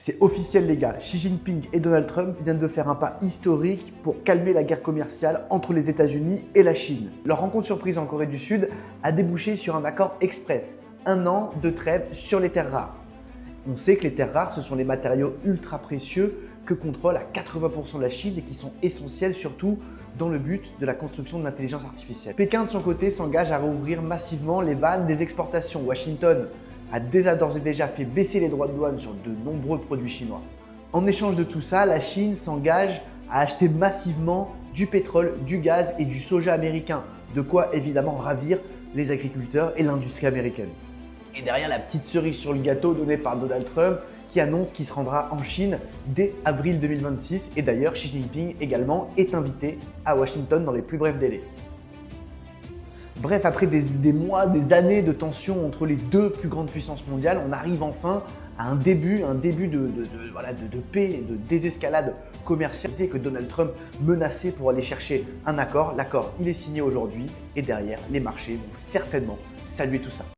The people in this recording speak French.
C'est officiel les gars, Xi Jinping et Donald Trump viennent de faire un pas historique pour calmer la guerre commerciale entre les États-Unis et la Chine. Leur rencontre surprise en Corée du Sud a débouché sur un accord express, 1 an de trêve sur les terres rares. On sait que les terres rares, ce sont les matériaux ultra précieux que contrôle à 80% la Chine et qui sont essentiels surtout dans le but de la construction de l'intelligence artificielle. Pékin de son côté s'engage à rouvrir massivement les vannes des exportations. Washington a d'ores et déjà fait baisser les droits de douane sur de nombreux produits chinois. En échange de tout ça, la Chine s'engage à acheter massivement du pétrole, du gaz et du soja américain, de quoi évidemment ravir les agriculteurs et l'industrie américaine. Et derrière la petite cerise sur le gâteau donnée par Donald Trump qui annonce qu'il se rendra en Chine dès avril 2026 et d'ailleurs Xi Jinping également est invité à Washington dans les plus brefs délais. Bref, après des mois, des années de tension entre les deux plus grandes puissances mondiales, on arrive enfin à un début de paix, de désescalade commerciale. C'est que Donald Trump menaçait pour aller chercher un accord. L'accord, il est signé aujourd'hui et derrière, les marchés vont certainement saluer tout ça.